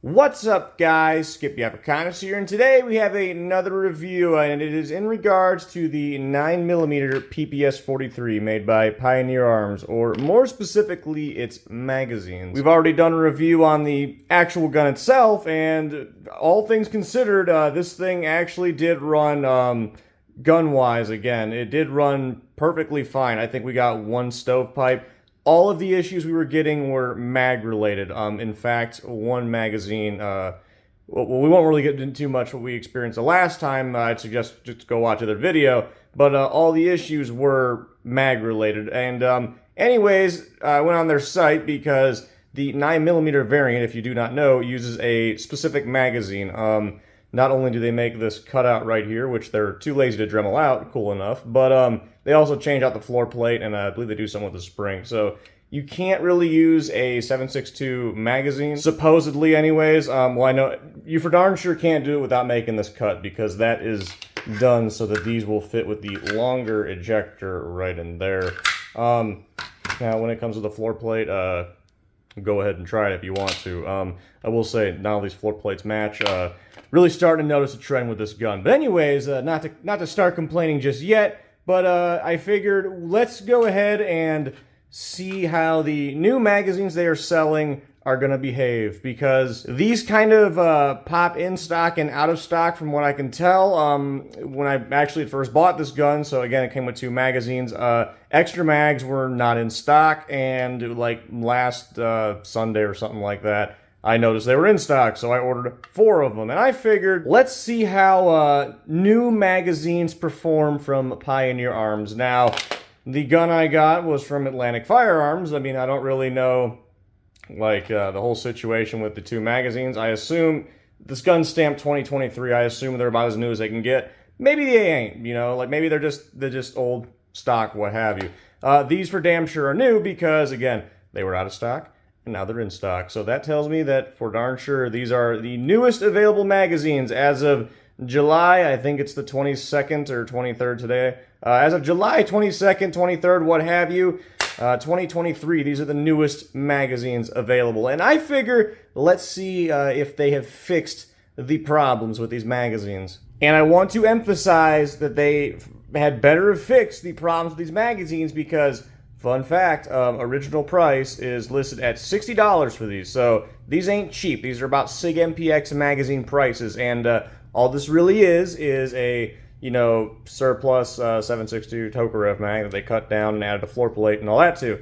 What's up, guys? Skip Africanus here, and today we have another review, and it is in regards to the 9mm pps43 made by Pioneer Arms, or more specifically, its magazines. We've already done a review on the actual gun itself, and all things considered, this thing actually did run, gun-wise, again, it did run perfectly fine. I think we got one stovepipe. All of the issues we were getting were mag-related. In fact, one magazine, well, we won't really get into too much what we experienced the last time. I'd suggest just go watch their video. But all the issues were mag-related. And anyways, I went on their site because the 9mm variant, if you do not know, uses a specific magazine. Not only do they make this cutout right here, which they're too lazy to Dremel out, cool enough, but they also change out the floor plate, and I believe they do something with the spring. So you can't really use a 7.62 magazine, supposedly anyways. Well, I know you for darn sure can't do it without making this cut, because that is done so that these will fit with the longer ejector right in there. Now, when it comes to the floor plate, go ahead and try it if you want to. I will say, not all these floor plates match. Really starting to notice a trend with this gun. But anyways, not to start complaining just yet, but I figured let's go ahead and see how the new magazines they are selling are going to behave, because these kind of pop in stock and out of stock from what I can tell. When I actually first bought this gun, so again it came with two magazines, extra mags were not in stock, and like last Sunday or something like that, I noticed they were in stock, so I ordered 4 of them. And I figured, let's see how new magazines perform from Pioneer Arms. Now, the gun I got was from Atlantic Firearms. I mean, I don't really know, like, the whole situation with the 2 magazines. I assume, this gun's stamped 2023, I assume they're about as new as they can get. Maybe they ain't, you know, like, maybe they're just old stock, what have you. These for damn sure are new because, again, they were out of stock. And now they're in stock. So that tells me that for darn sure these are the newest available magazines as of July. I think it's the 22nd or 23rd today. As of July 22nd, 23rd, what have you, 2023, these are the newest magazines available. And I figure, let's see if they have fixed the problems with these magazines. And I want to emphasize that they had better have fixed the problems with these magazines, because fun fact, original price is listed at $60 for these. So these ain't cheap. These are about SIG MPX magazine prices. And all this really is a, you know, surplus 7.62 Tokarev mag that they cut down and added a floor plate and all that too.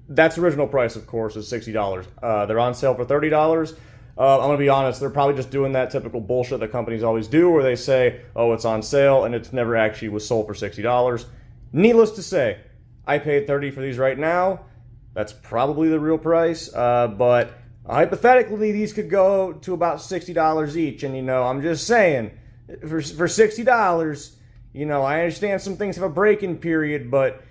That's original price, of course, is $60. They're on sale for $30. I'm going to be honest, they're probably just doing that typical bullshit that companies always do, where they say, oh, it's on sale, and it's never actually was sold for $60. Needless to say, I paid $30 for these right now. That's probably the real price, but hypothetically, these could go to about $60 each, and, you know, I'm just saying, for $60, you know, I understand some things have a break-in period, but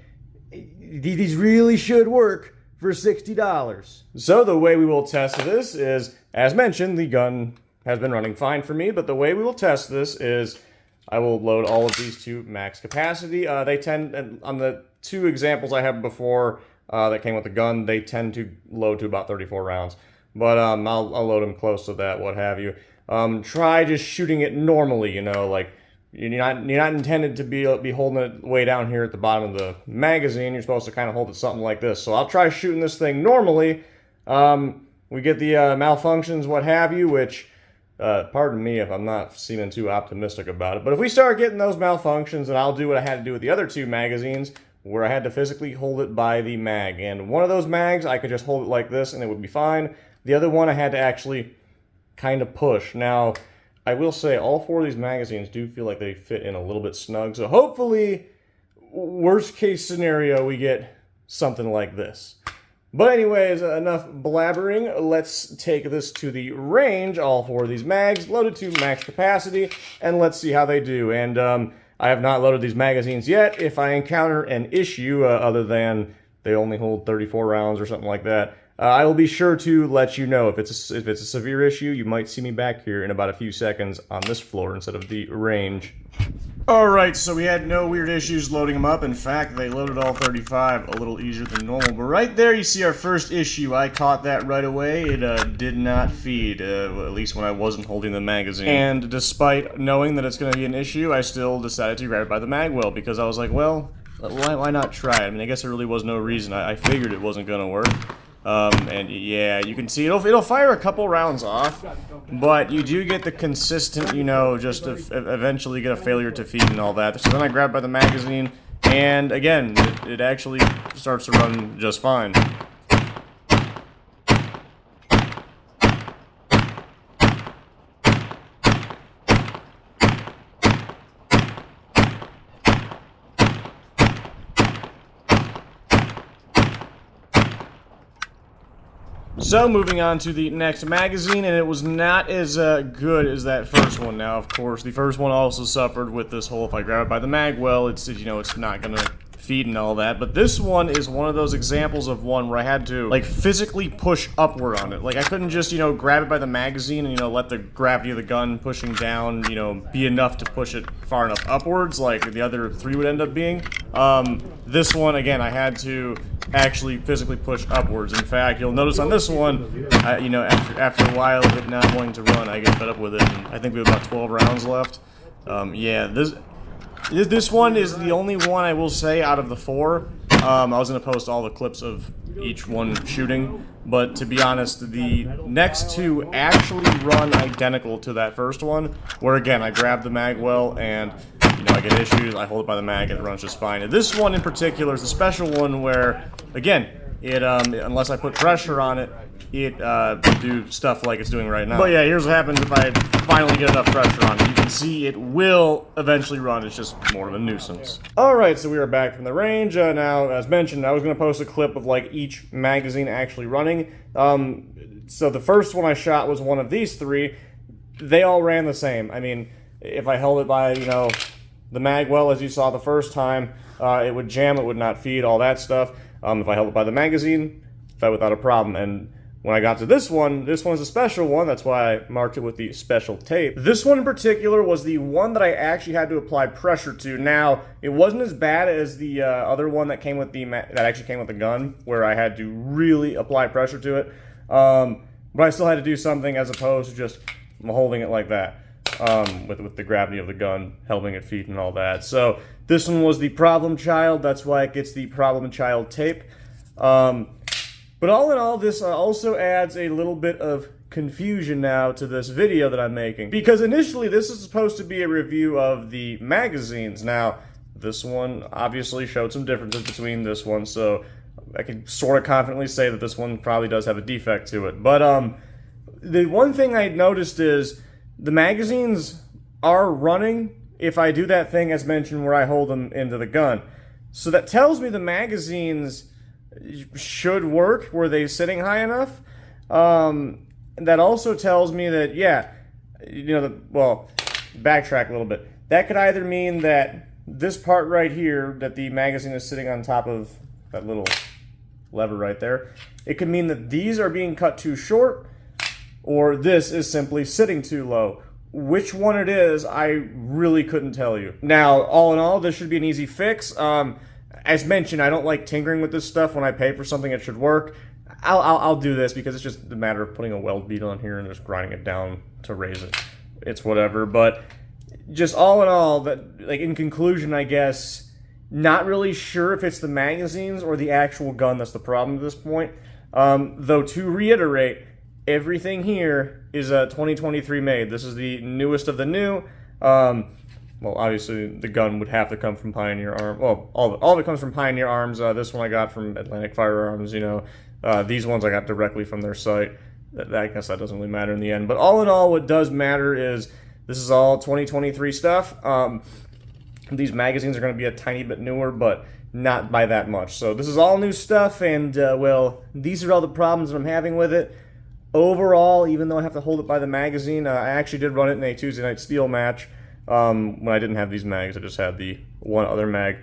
these really should work for $60. So the way we will test this is, as mentioned, the gun has been running fine for me, but the way we will test this is I will load all of these to max capacity. They tend, on the 2 examples I have before that came with the gun, they tend to load to about 34 rounds. But I'll load them close to that, what have you. Try just shooting it normally, you know, like you're not intended to be holding it way down here at the bottom of the magazine. You're supposed to kind of hold it something like this. So I'll try shooting this thing normally. We get the malfunctions, what have you, which, pardon me if I'm not seeming too optimistic about it, but if we start getting those malfunctions, then I'll do what I had to do with the other 2 magazines, where I had to physically hold it by the mag. And one of those mags, I could just hold it like this and it would be fine. The other one, I had to actually kind of push. Now, I will say all 4 of these magazines do feel like they fit in a little bit snug. So hopefully, worst case scenario, we get something like this. But anyways, enough blabbering. Let's take this to the range, all 4 of these mags, loaded to max capacity, and let's see how they do. And I have not loaded these magazines yet. If I encounter an issue other than they only hold 34 rounds or something like that, I will be sure to let you know. If it's a severe issue, you might see me back here in about a few seconds on this floor instead of the range. Alright, so we had no weird issues loading them up. In fact, they loaded all 35 a little easier than normal. But right there, you see our first issue. I caught that right away. It did not feed, at least when I wasn't holding the magazine. And despite knowing that it's going to be an issue, I still decided to grab it by the mag well, because I was like, well, why not try it? I mean, I guess there really was no reason. I figured it wasn't going to work. And yeah, you can see it'll fire a couple rounds off, but you do get the consistent, you know, just to eventually get a failure to feed and all that. So then I grabbed by the magazine, and again, it actually starts to run just fine. So, moving on to the next magazine, and it was not as good as that first one. Now, of course, the first one also suffered with this whole, if I grab it by the mag well, it's, you know, it's not gonna feed and all that. But this one is one of those examples of one where I had to, like, physically push upward on it. Like, I couldn't just, you know, grab it by the magazine and, you know, let the gravity of the gun pushing down, you know, be enough to push it far enough upwards, like the other three would end up being. This one, again, I had to actually physically push upwards. In fact, you'll notice on this one, you know, after a while of it not wanting to run, I get fed up with it, and I think we have about 12 rounds left. Yeah, this one is the only one I will say out of the four. I was going to post all the clips of each one shooting, but to be honest, the next two actually run identical to that first one, where again, I grab the mag well and, you know, I get issues, I hold it by the mag and it runs just fine. And this one in particular is a special one where, again, it unless I put pressure on it, it will do stuff like it's doing right now. But yeah, here's what happens if I finally get enough pressure on it. You can see it will eventually run, it's just more of a nuisance. Alright, so we are back from the range. Now, as mentioned, I was going to post a clip of like each magazine actually running. So the first one I shot was one of these three. They all ran the same. I mean, if I held it by, you know, the mag well, as you saw the first time, it would jam, it would not feed, all that stuff. If I held it by the magazine, fed without a problem. And when I got to this one's a special one, that's why I marked it with the special tape. This one in particular was the one that I actually had to apply pressure to. Now, it wasn't as bad as the other one that came with that actually came with the gun, where I had to really apply pressure to it. But I still had to do something as opposed to just holding it like that. With the gravity of the gun, helping it feed and all that. So this one was the problem child, that's why it gets the problem child tape. But all in all, this also adds a little bit of confusion now to this video that I'm making. Because initially this is supposed to be a review of the magazines. Now, this one obviously showed some differences between this one, so I can sort of confidently say that this one probably does have a defect to it. But the one thing I noticed is the magazines are running if I do that thing as mentioned where I hold them into the gun. So that tells me the magazines should work. Were they sitting high enough? That also tells me that, yeah, you know, well, backtrack a little bit. That could either mean that this part right here, that the magazine is sitting on top of that little lever right there, it could mean that these are being cut too short, or this is simply sitting too low. Which one it is, I really couldn't tell you. Now, all in all, this should be an easy fix. As mentioned, I don't like tinkering with this stuff. When I pay for something that should work, I'll do this because it's just a matter of putting a weld bead on here and just grinding it down to raise it. It's whatever, but just all in all, that, like, in conclusion, I guess, not really sure if it's the magazines or the actual gun that's the problem at this point. Though, to reiterate, everything here is 2023 made. This is the newest of the new. Well, obviously, the gun would have to come from Pioneer Arms. Well, all of it comes from Pioneer Arms. This one I got from Atlantic Firearms, you know. These ones I got directly from their site. I guess that doesn't really matter in the end. But all in all, what does matter is this is all 2023 stuff. These magazines are going to be a tiny bit newer, but not by that much. So this is all new stuff, and, well, these are all the problems that I'm having with it. Overall, even though I have to hold it by the magazine, I actually did run it in a Tuesday Night Steel match. When I didn't have these mags, I just had the one other mag.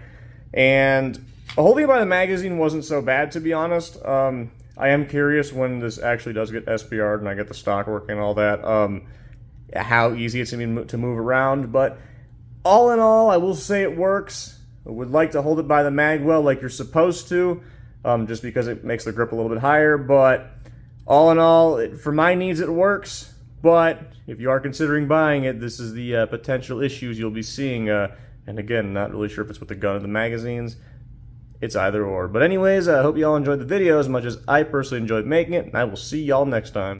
And holding it by the magazine wasn't so bad, to be honest. I am curious when this actually does get SPR'd and I get the stock working and all that, how easy it's going to be to move around. But all in all, I will say it works. I would like to hold it by the mag well like you're supposed to, just because it makes the grip a little bit higher, but all in all, for my needs it works, but if you are considering buying it, this is the potential issues you'll be seeing, and again, not really sure if it's with the gun or the magazines. It's either or. But anyways, I hope you all enjoyed the video as much as I personally enjoyed making it, and I will see y'all next time.